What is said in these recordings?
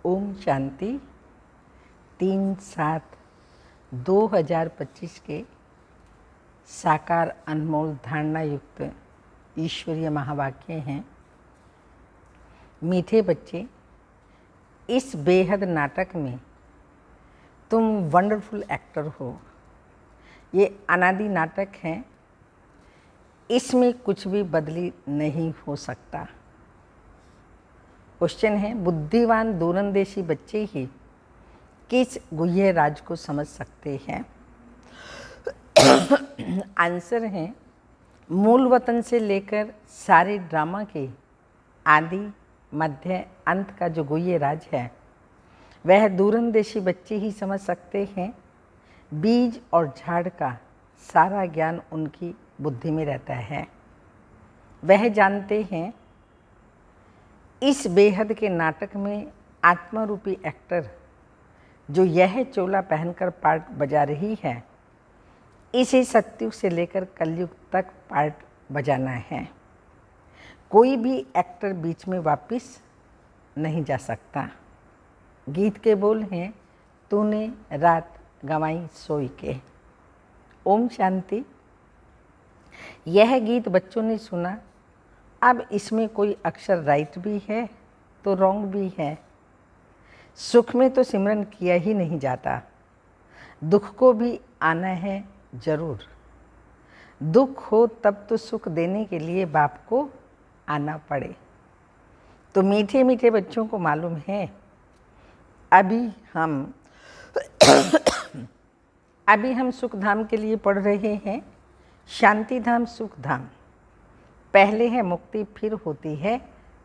ओम शांति। 3/7/2025 के साकार अनमोल धारणा युक्त ईश्वरीय महावाक्य हैं। मीठे बच्चे, इस बेहद नाटक में तुम वंडरफुल एक्टर हो। ये अनादि नाटक है, इसमें कुछ भी बदली नहीं हो सकता। क्वेश्चन है, बुद्धिवान दूरंदेशी बच्चे ही किस गुह्य राज को समझ सकते हैं? आंसर है, मूल वतन से लेकर सारे ड्रामा के आदि मध्य अंत का जो गुह्य राज है वह दूरंदेशी बच्चे ही समझ सकते हैं। बीज और झाड़ का सारा ज्ञान उनकी बुद्धि में रहता है। वह जानते हैं इस बेहद के नाटक में आत्मा रूपी एक्टर जो यह चोला पहनकर पार्ट बजा रही है, इसे सत्युग से लेकर कलयुग तक पार्ट बजाना है। कोई भी एक्टर बीच में वापस नहीं जा सकता। गीत के बोल हैं, तूने रात गंवाई सोई के। ओम शांति। यह गीत बच्चों ने सुना। अब इसमें कोई अक्षर राइट भी है तो रॉन्ग भी है। सुख में तो सिमरन किया ही नहीं जाता, दुख को भी आना है जरूर। दुख हो तब तो सुख देने के लिए बाप को आना पड़े। तो मीठे मीठे बच्चों को मालूम है, अभी हम सुख धाम के लिए पढ़ रहे हैं। शांति धाम, सुख धाम। पहले है मुक्ति, फिर होती है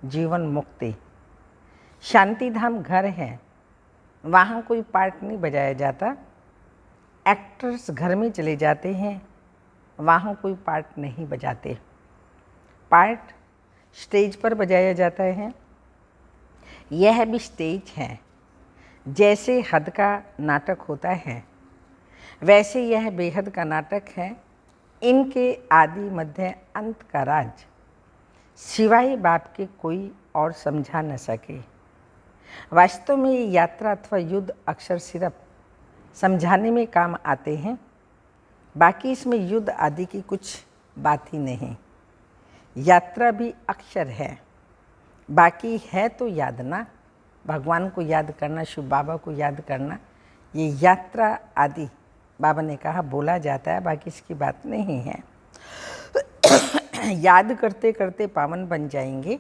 जीवन मुक्ति। शांति धाम घर है, वहाँ कोई पार्ट नहीं बजाया जाता। एक्टर्स घर में चले जाते हैं, वहाँ कोई पार्ट नहीं बजाते। पार्ट स्टेज पर बजाया जाता है। यह भी स्टेज है। जैसे हद का नाटक होता है वैसे यह बेहद का नाटक है। इनके आदि मध्य अंत का राज सिवाय बाप के कोई और समझा न सके। वास्तव में ये यात्रा अथवा युद्ध अक्षर सिर्फ समझाने में काम आते हैं, बाकी इसमें युद्ध आदि की कुछ बात ही नहीं। यात्रा भी अक्षर है, बाकी है तो याद ना। भगवान को याद करना, शिव बाबा को याद करना, ये यात्रा आदि बाबा ने कहा बोला जाता है, बाकी इसकी बात नहीं है। याद करते करते पावन बन जाएंगे।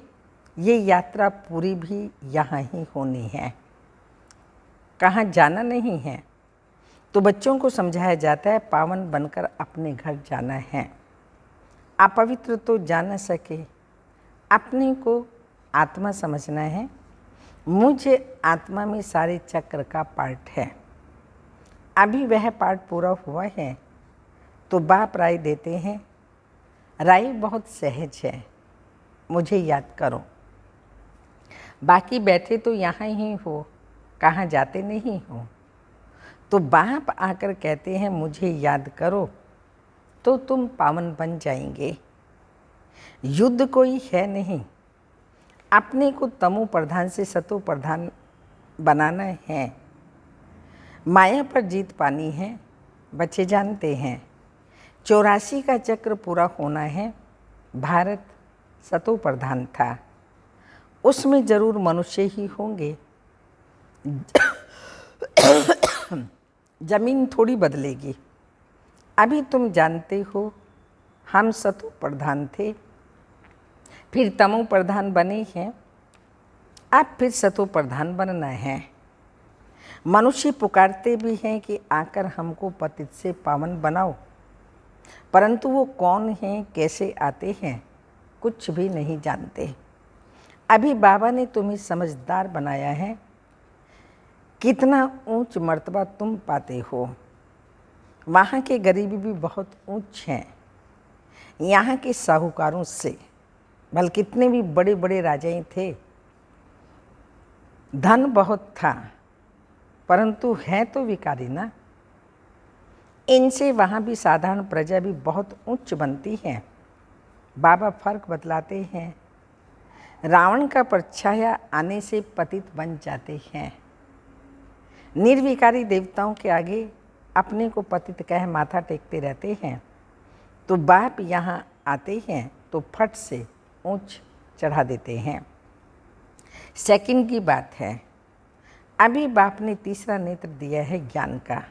ये यात्रा पूरी भी यहाँ ही होनी है, कहाँ जाना नहीं है। तो बच्चों को समझाया जाता है पावन बनकर अपने घर जाना है। अपवित्र तो जा न सके, अपने को आत्मा समझना है। मुझे आत्मा में सारे चक्र का पार्ट है। अभी वह पार्ट पूरा हुआ है तो बाप राय देते हैं, राय बहुत सहज है, मुझे याद करो। बाकी बैठे तो यहाँ ही हो, कहाँ जाते नहीं हो। तो बाप आकर कहते हैं मुझे याद करो तो तुम पावन बन जाएंगे। युद्ध कोई है नहीं, अपने को तमो प्रधान से सतो प्रधान बनाना है। माया पर जीत पानी है, बच्चे जानते हैं। 84 का चक्र पूरा होना है। भारत सतो प्रधान था, उसमें जरूर मनुष्य ही होंगे। जमीन थोड़ी बदलेगी। अभी तुम जानते हो हम सतो प्रधान थे, फिर तमो प्रधान बने हैं, अब फिर सतो प्रधान बनना है। मनुष्य पुकारते भी हैं कि आकर हमको पतित से पावन बनाओ, परंतु वो कौन हैं, कैसे आते हैं, कुछ भी नहीं जानते। अभी बाबा ने तुम्हें समझदार बनाया है। कितना ऊंच मर्तबा तुम पाते हो। वहाँ के गरीबी भी बहुत ऊंच हैं यहाँ के साहूकारों से। भले कितने भी बड़े बड़े राजाएं थे, धन बहुत था, परंतु है तो विकारी ना। इनसे वहाँ भी साधारण प्रजा भी बहुत उच्च बनती है। बाबा फर्क बतलाते हैं। रावण का परछाया आने से पतित बन जाते हैं। निर्विकारी देवताओं के आगे अपने को पतित कह माथा टेकते रहते हैं, तो बाप यहाँ आते हैं तो फट से ऊंच चढ़ा देते हैं। सेकंड की बात है, अभी बाप ने तीसरा नेत्र दिया है ज्ञान का।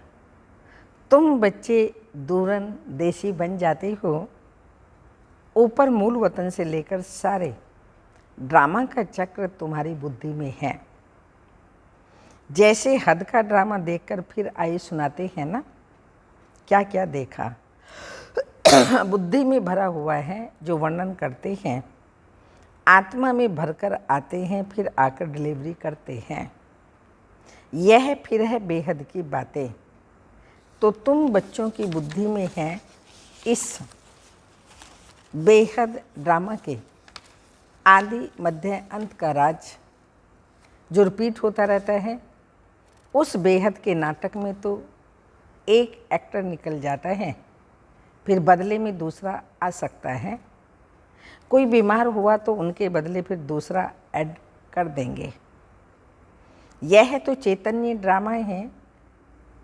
तुम बच्चे दूरन देशी बन जाते हो। ऊपर मूल वतन से लेकर सारे ड्रामा का चक्र तुम्हारी बुद्धि में है। जैसे हद का ड्रामा देखकर फिर आए सुनाते हैं ना, क्या क्या देखा बुद्धि में भरा हुआ है जो वर्णन करते हैं, आत्मा में भरकर आते हैं, फिर आकर डिलीवरी करते हैं। यह फिर है बेहद की बातें। तो तुम बच्चों की बुद्धि में है इस बेहद ड्रामा के आदि मध्य अंत का राज जो रिपीट होता रहता है। उस बेहद के नाटक में तो एक एक्टर निकल जाता है, फिर बदले में दूसरा आ सकता है। कोई बीमार हुआ तो उनके बदले फिर दूसरा ऐड कर देंगे। यह तो चैतन्य ड्रामा है,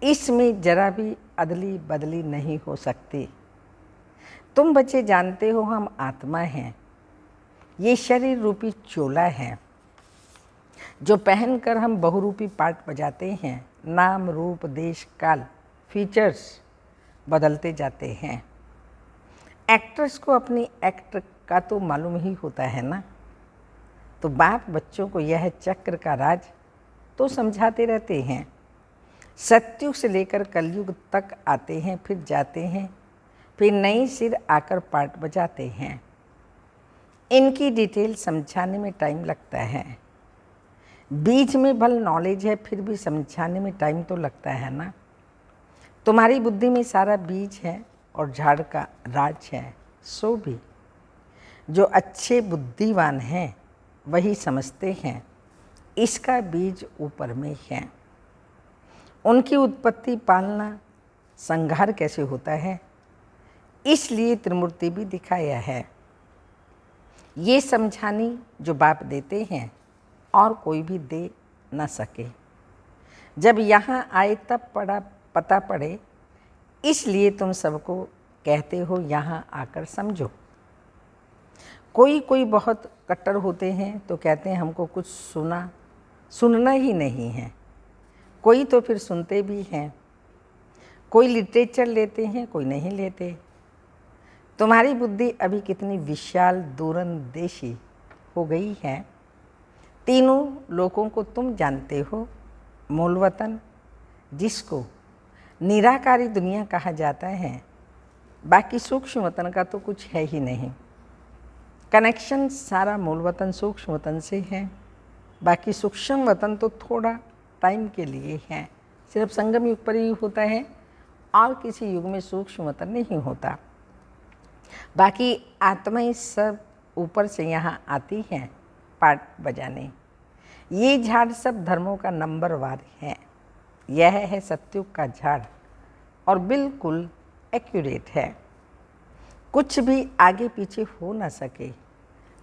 इसमें जरा भी अदली बदली नहीं हो सकती। तुम बच्चे जानते हो हम आत्मा हैं, ये शरीर रूपी चोला है जो पहनकर हम बहुरूपी पार्ट बजाते हैं। नाम रूप देश काल फीचर्स बदलते जाते हैं। एक्टर्स को अपनी एक्ट का तो मालूम ही होता है ना, तो बाप बच्चों को यह चक्र का राज तो समझाते रहते हैं। सत्युग से लेकर कलयुग तक आते हैं, फिर जाते हैं, फिर नई सिर आकर पार्ट बजाते हैं। इनकी डिटेल समझाने में टाइम लगता है। बीच में भल नॉलेज है, फिर भी समझाने में टाइम तो लगता है ना। तुम्हारी बुद्धि में सारा बीज है और झाड़ का राज है। सो भी जो अच्छे बुद्धिवान हैं वही समझते हैं इसका बीज ऊपर में है। उनकी उत्पत्ति पालना संहार कैसे होता है, इसलिए त्रिमूर्ति भी दिखाया है। ये समझानी जो बाप देते हैं और कोई भी दे न सके। जब यहाँ आए तब पता पड़े, इसलिए तुम सबको कहते हो यहाँ आकर समझो। कोई बहुत कट्टर होते हैं तो कहते हैं हमको कुछ सुनना ही नहीं है। कोई तो फिर सुनते भी हैं। कोई लिटरेचर लेते हैं, कोई नहीं लेते। तुम्हारी बुद्धि अभी कितनी विशाल दूरंदेशी हो गई है। तीनों लोगों को तुम जानते हो। मूल वतन जिसको निराकारी दुनिया कहा जाता है, बाकी सूक्ष्म वतन का तो कुछ है ही नहीं। कनेक्शन सारा मूल वतन सूक्ष्म वतन से है, बाकी सूक्ष्म वतन तो थोड़ा टाइम के लिए है। सिर्फ संगम युग पर ही होता है और किसी युग में सूक्ष्म वतन नहीं होता। बाकी आत्माएं सब ऊपर से यहाँ आती हैं पार्ट बजाने। ये झाड़ सब धर्मों का नंबरवार है। यह है सत्युग का झाड़ और बिल्कुल एक्यूरेट है। कुछ भी आगे पीछे हो ना सके।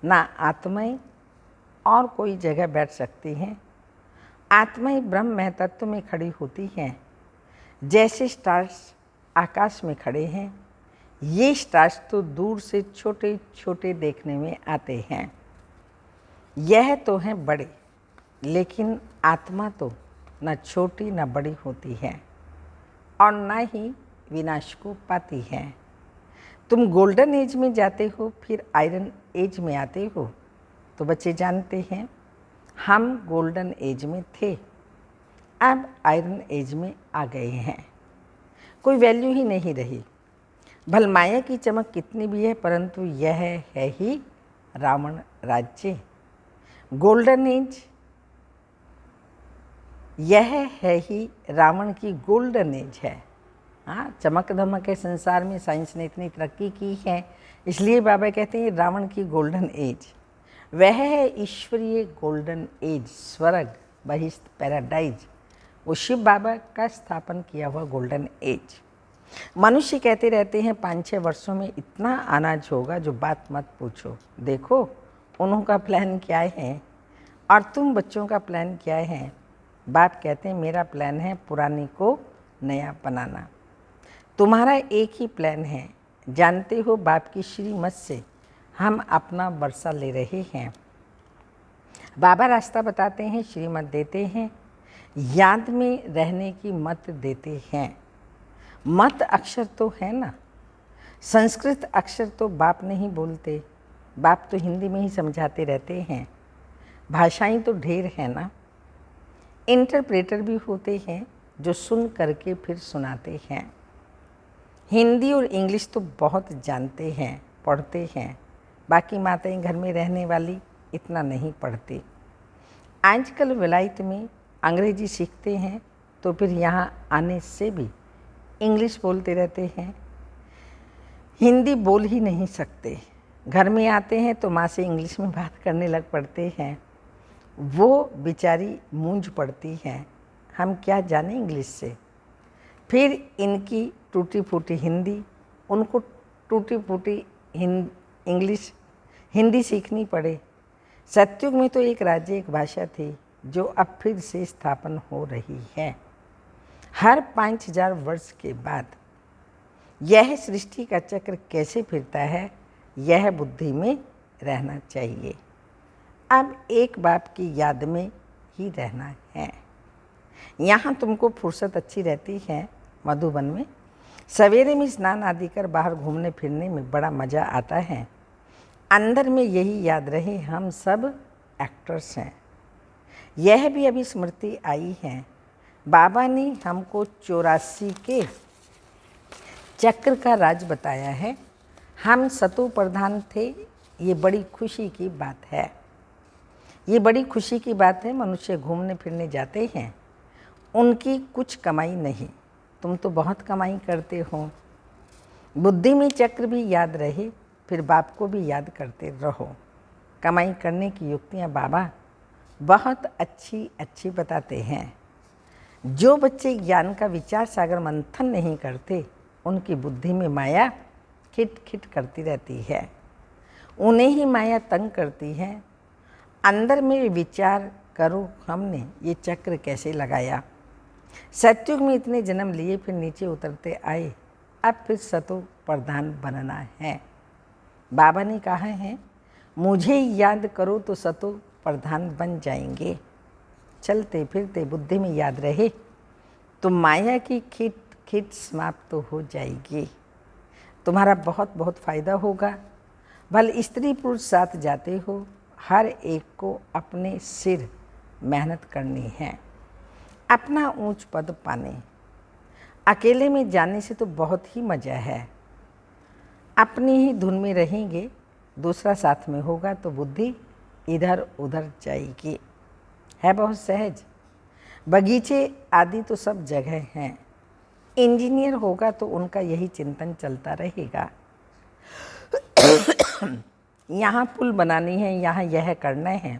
ना आत्माएं और कोई जगह बैठ सकती हैं। आत्माएं ब्रह्म में तत्व में खड़ी होती हैं। जैसे स्टार्स आकाश में खड़े हैं, ये स्टार्स तो दूर से छोटे छोटे देखने में आते हैं। यह तो हैं बड़े, लेकिन आत्मा तो न छोटी न बड़ी होती है और न ही विनाश को पाती है। तुम गोल्डन एज में जाते हो, फिर आयरन एज में आते हो। तो बच्चे जानते हैं हम गोल्डन एज में थे, अब आयरन एज में आ गए हैं। कोई वैल्यू ही नहीं रही। भल माया की चमक कितनी भी है, परंतु यह है ही रावण राज्य। गोल्डन एज यह है ही रावण की गोल्डन एज है। हाँ, चमक धमक के संसार में साइंस ने इतनी तरक्की की है, इसलिए बाबा कहते हैं रावण की गोल्डन एज। वह है ईश्वरीय गोल्डन एज, स्वर्ग बहिष्ठ पैराडाइज। वो शिव बाबा का स्थापन किया हुआ गोल्डन एज। मनुष्य कहते रहते हैं 5-6 वर्षों में इतना अनाज होगा जो बात मत पूछो। देखो उनका प्लान क्या है और तुम बच्चों का प्लान क्या है? बाप कहते हैं मेरा प्लान है पुरानी को नया बनाना। तुम्हारा एक ही प्लान है। जानते हो बाप की श्रीमत से हम अपना वर्षा ले रहे हैं। बाबा रास्ता बताते हैं, श्रीमत देते हैं, याद में रहने की मत देते हैं। मत अक्षर तो है ना, संस्कृत अक्षर तो बाप नहीं बोलते, बाप तो हिंदी में ही समझाते रहते हैं। भाषाएं तो ढेर है ना, इंटरप्रेटर भी होते हैं जो सुन करके फिर सुनाते हैं। हिंदी और इंग्लिश तो बहुत जानते हैं, पढ़ते हैं। बाकी माताएं घर में रहने वाली इतना नहीं पढ़ती। आजकल विलायत में अंग्रेजी सीखते हैं तो फिर यहाँ आने से भी इंग्लिश बोलते रहते हैं, हिंदी बोल ही नहीं सकते। घर में आते हैं तो माँ से इंग्लिश में बात करने लग पड़ते हैं। वो बेचारी मूंझ पड़ती हैं, हम क्या जाने इंग्लिश से। फिर इनकी टूटी फूटी हिंदी, उनको टूटी फूटी इंग्लिश, हिंदी सीखनी पड़े। सतयुग में तो एक राज्य एक भाषा थी जो अब फिर से स्थापन हो रही है। हर 5000 वर्ष के बाद यह सृष्टि का चक्र कैसे फिरता है, यह बुद्धि में रहना चाहिए। अब एक बाप की याद में ही रहना है। यहाँ तुमको फुर्सत अच्छी रहती है। मधुबन में सवेरे में स्नान आदि कर बाहर घूमने फिरने में बड़ा मज़ा आता है। अंदर में यही याद रहे हम सब एक्टर्स हैं। यह भी अभी स्मृति आई है। बाबा ने हमको 84 के चक्र का राज बताया है। हम सतो प्रधान थे, ये बड़ी खुशी की बात है। ये बड़ी खुशी की बात है। मनुष्य घूमने फिरने जाते हैं, उनकी कुछ कमाई नहीं। तुम तो बहुत कमाई करते हो। बुद्धि में चक्र भी याद रहे, फिर बाप को भी याद करते रहो। कमाई करने की युक्तियाँ बाबा बहुत अच्छी अच्छी बताते हैं। जो बच्चे ज्ञान का विचार सागर मंथन नहीं करते, उनकी बुद्धि में माया खिट खिट करती रहती है। उन्हें ही माया तंग करती है। अंदर में विचार करो, हमने ये चक्र कैसे लगाया। सतयुग में इतने जन्म लिए, फिर नीचे उतरते आए, अब फिर सतो प्रधान बनना है। बाबा ने कहा है मुझे याद करो तो सतो प्रधान बन जाएंगे। चलते फिरते बुद्धि में याद रहे तो माया की खिट खिट समाप्त तो हो जाएगी। तुम्हारा बहुत बहुत फायदा होगा। भले स्त्री पुरुष साथ जाते हो, हर एक को अपने सिर मेहनत करनी है, अपना ऊंच पद पाने। अकेले में जाने से तो बहुत ही मज़ा है। अपनी ही धुन में रहेंगे, दूसरा साथ में होगा तो बुद्धि इधर उधर जाएगी। है बहुत सहज। बगीचे आदि तो सब जगह हैं। इंजीनियर होगा तो उनका यही चिंतन चलता रहेगा। यहाँ पुल बनानी है, यहाँ यह करना है।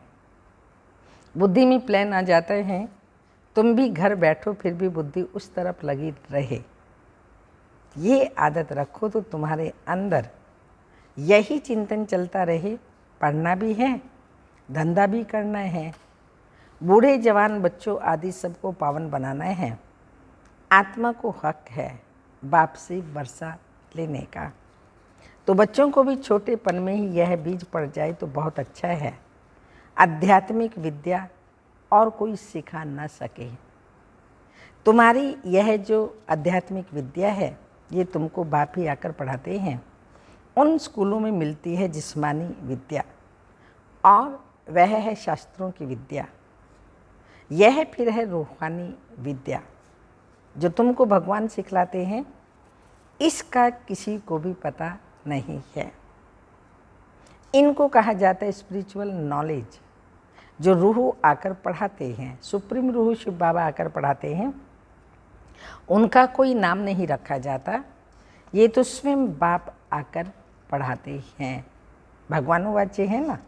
बुद्धि में प्लान आ जाते हैं। तुम भी घर बैठो फिर भी बुद्धि उस तरफ लगी रहे। ये आदत रखो तो तुम्हारे अंदर यही चिंतन चलता रहे। पढ़ना भी है, धंधा भी करना है, बूढ़े जवान बच्चों आदि सबको पावन बनाना है। आत्मा को हक है बाप से वर्षा लेने का। तो बच्चों को भी छोटेपन में ही यह बीज पड़ जाए तो बहुत अच्छा है। आध्यात्मिक विद्या और कोई सिखा न सके। तुम्हारी यह जो आध्यात्मिक विद्या है, ये तुमको बाप ही आकर पढ़ाते हैं। उन स्कूलों में मिलती है जिस्मानी विद्या और वह है शास्त्रों की विद्या। यह फिर है रूहानी विद्या जो तुमको भगवान सिखलाते हैं। इसका किसी को भी पता नहीं है। इनको कहा जाता है स्पिरिचुअल नॉलेज, जो रूह आकर पढ़ाते हैं। सुप्रीम रूह शिव बाबा आकर पढ़ाते हैं। उनका कोई नाम नहीं रखा जाता, ये तो स्वयं बाप आकर पढ़ाते हैं। भगवानुवाच्य है ना,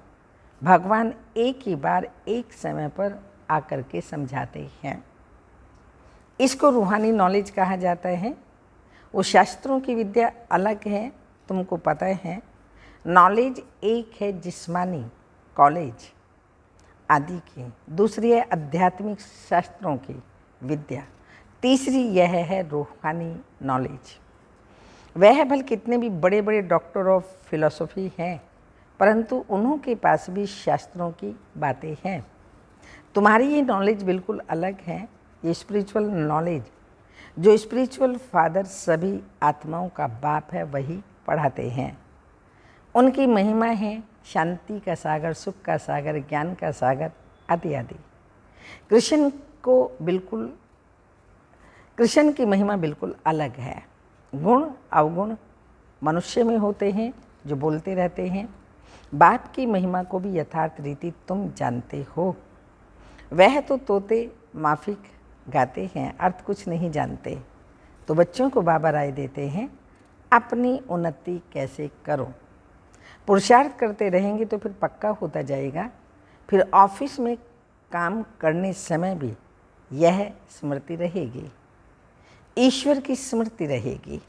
भगवान एक ही बार एक समय पर आकर के समझाते हैं। इसको रूहानी नॉलेज कहा जाता है। वो शास्त्रों की विद्या अलग है, तुमको पता है। नॉलेज एक है जिस्मानी, कॉलेज आदि की, दूसरी है आध्यात्मिक शास्त्रों की विद्या, तीसरी यह है रूहानी नॉलेज। वह भल कितने भी बड़े बड़े डॉक्टर ऑफ फिलॉसफी हैं, परंतु उन्हों के पास भी शास्त्रों की बातें हैं। तुम्हारी ये नॉलेज बिल्कुल अलग है। ये स्पिरिचुअल नॉलेज जो स्पिरिचुअल फादर सभी आत्माओं का बाप है वही पढ़ाते हैं। उनकी महिमा है शांति का सागर, सुख का सागर, ज्ञान का सागर आदि आदि। कृष्ण की महिमा बिल्कुल अलग है। गुण अवगुण मनुष्य में होते हैं जो बोलते रहते हैं। बाप की महिमा को भी यथार्थ रीति तुम जानते हो। वह तो तोते माफिक गाते हैं, अर्थ कुछ नहीं जानते। तो बच्चों को बाबा राय देते हैं, अपनी उन्नति कैसे करो। पुरुषार्थ करते रहेंगे तो फिर पक्का होता जाएगा। फिर ऑफिस में काम करने समय भी यह स्मृति रहेगी, ईश्वर की स्मृति रहेगी।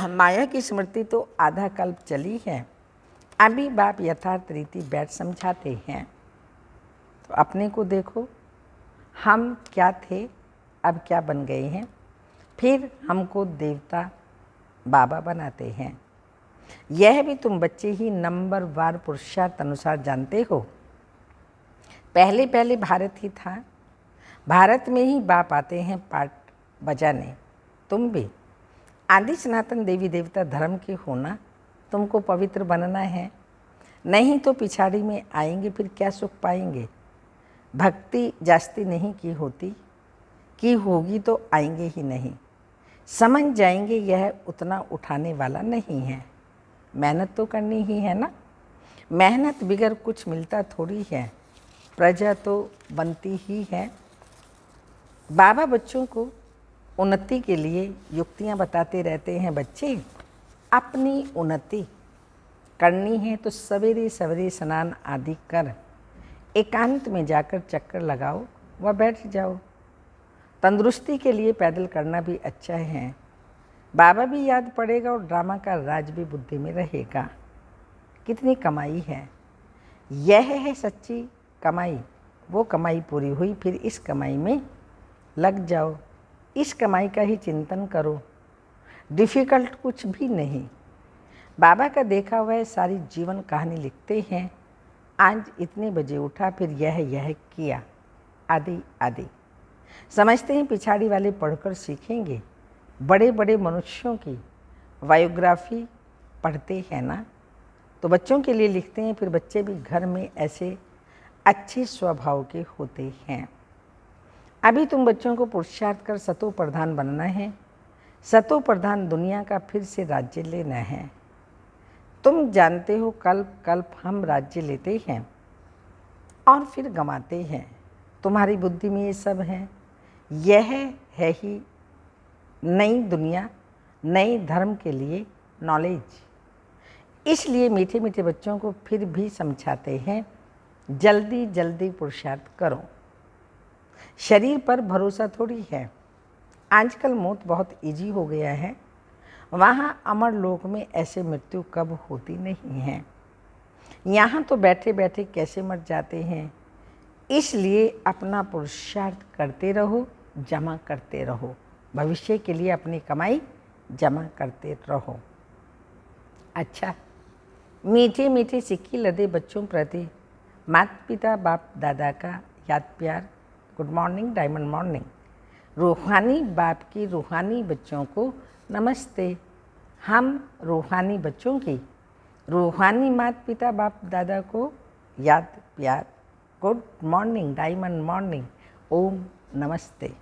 माया की स्मृति तो आधा कल्प चली है। अभी बाप यथार्थ रीति बैठ समझाते हैं। तो अपने को देखो, हम क्या थे अब क्या बन गए हैं। फिर हमको देवता बाबा बनाते हैं। यह भी तुम बच्चे ही नंबर वार पुरुषार्थ अनुसार जानते हो। पहले पहले भारत ही था, भारत में ही बाप आते हैं पाठ बजाने। तुम भी आदि सनातन देवी देवता धर्म के होना, तुमको पवित्र बनना है, नहीं तो पिछाड़ी में आएंगे फिर क्या सुख पाएंगे। भक्ति जास्ती नहीं की होती, की होगी तो आएंगे ही नहीं। समझ जाएंगे यह उतना उठाने वाला नहीं है। मेहनत तो करनी ही है ना। मेहनत बिगर कुछ मिलता थोड़ी है, प्रजा तो बनती ही है। बाबा बच्चों को उन्नति के लिए युक्तियाँ बताते रहते हैं। बच्चे अपनी उन्नति करनी है तो सवेरे सवेरे स्नान आदि कर एकांत में जाकर चक्कर लगाओ व बैठ जाओ। तंदुरुस्ती के लिए पैदल करना भी अच्छा है। बाबा भी याद पड़ेगा और ड्रामा का राज भी बुद्धि में रहेगा। कितनी कमाई है, यह है सच्ची कमाई। वो कमाई पूरी हुई फिर इस कमाई में लग जाओ, इस कमाई का ही चिंतन करो। डिफ़िकल्ट कुछ भी नहीं। बाबा का देखा हुआ सारी जीवन कहानी लिखते हैं। आज इतने बजे उठा, फिर यह किया, आदि आदि। समझते हैं पिछाड़ी वाले पढ़कर सीखेंगे। बड़े बड़े मनुष्यों की बायोग्राफी पढ़ते हैं ना, तो बच्चों के लिए लिखते हैं। फिर बच्चे भी घर में ऐसे अच्छे स्वभाव के होते हैं। अभी तुम बच्चों को पुरुषार्थ कर सतो प्रधान बनना है। सतो प्रधान दुनिया का फिर से राज्य लेना है। तुम जानते हो कल्प कल्प हम राज्य लेते हैं और फिर गंवाते हैं। तुम्हारी बुद्धि में ये सब है। यह है ही नई दुनिया, नए धर्म के लिए नॉलेज। इसलिए मीठे मीठे बच्चों को फिर भी समझाते हैं, जल्दी जल्दी पुरुषार्थ करो। शरीर पर भरोसा थोड़ी है। आजकल मौत बहुत इजी हो गया है। वहाँ अमर लोक में ऐसे मृत्यु कब होती नहीं है। यहाँ तो बैठे बैठे कैसे मर जाते हैं। इसलिए अपना पुरुषार्थ करते रहो, जमा करते रहो। भविष्य के लिए अपनी कमाई जमा करते रहो। अच्छा, मीठे मीठे सिक्के लदे बच्चों प्रति माता पिता बाप दादा का याद प्यार। Good morning, diamond morning. रूहानी बाप की रूहानी बच्चों को नमस्ते। हम रूहानी बच्चों की रूहानी माता पिता बाप दादा को याद प्यार। गुड मॉर्निंग, डायमंड मॉर्निंग, ओम नमस्ते।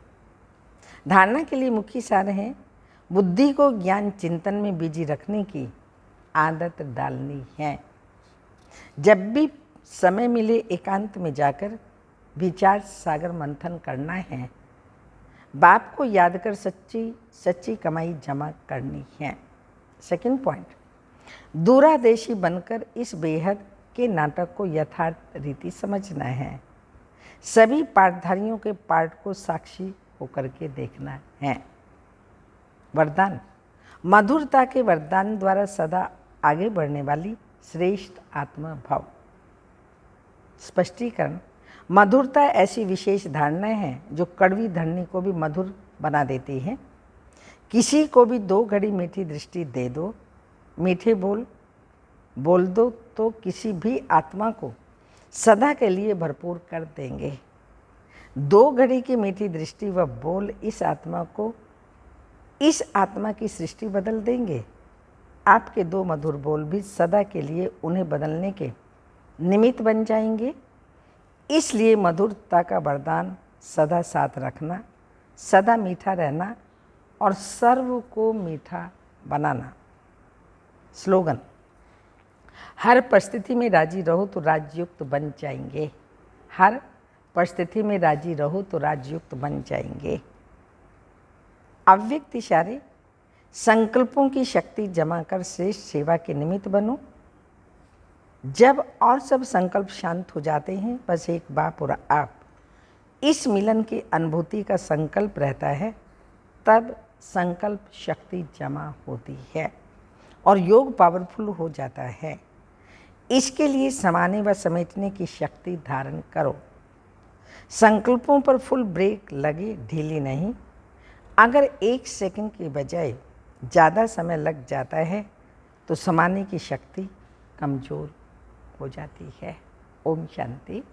धारणा के लिए मुख्य सार है, बुद्धि को ज्ञान चिंतन में बिजी रखने की आदत डालनी है। जब भी समय मिले एकांत में जाकर विचार सागर मंथन करना है। बाप को याद कर सच्ची सच्ची कमाई जमा करनी है। सेकंड पॉइंट, दूरादेशी बनकर इस बेहद के नाटक को यथार्थ रीति समझना है। सभी पाठधारियों के पाठ को साक्षी होकर के देखना है। वरदान, मधुरता के वरदान द्वारा सदा आगे बढ़ने वाली श्रेष्ठ आत्मा भाव। स्पष्टीकरण। मधुरता ऐसी विशेष धारणाएं हैं जो कड़वी धरनी को भी मधुर बना देती हैं। किसी को भी 2 घड़ी मीठी दृष्टि दे दो, मीठे बोल बोल दो तो किसी भी आत्मा को सदा के लिए भरपूर कर देंगे। 2 घड़ी की मीठी दृष्टि व बोल इस आत्मा की सृष्टि बदल देंगे। आपके 2 मधुर बोल भी सदा के लिए उन्हें बदलने के निमित्त बन जाएंगे। इसलिए मधुरता का वरदान सदा साथ रखना, सदा मीठा रहना और सर्व को मीठा बनाना। स्लोगन। हर परिस्थिति में राजी रहो तो राजयुक्त बन जाएंगे। हर परिस्थिति में राजी रहो तो राजयुक्त बन जाएंगे। अव्यक्त इशारे। संकल्पों की शक्ति जमा कर श्रेष्ठ सेवा के निमित्त बनो। जब और सब संकल्प शांत हो जाते हैं, बस एक बाप और आप इस मिलन की अनुभूति का संकल्प रहता है, तब संकल्प शक्ति जमा होती है और योग पावरफुल हो जाता है। इसके लिए समाने व समेटने की शक्ति धारण करो। संकल्पों पर फुल ब्रेक लगे, ढीली नहीं। अगर 1 सेकंड की बजाय ज़्यादा समय लग जाता है तो समाने की शक्ति कमज़ोर हो जाती है। ओम शांति।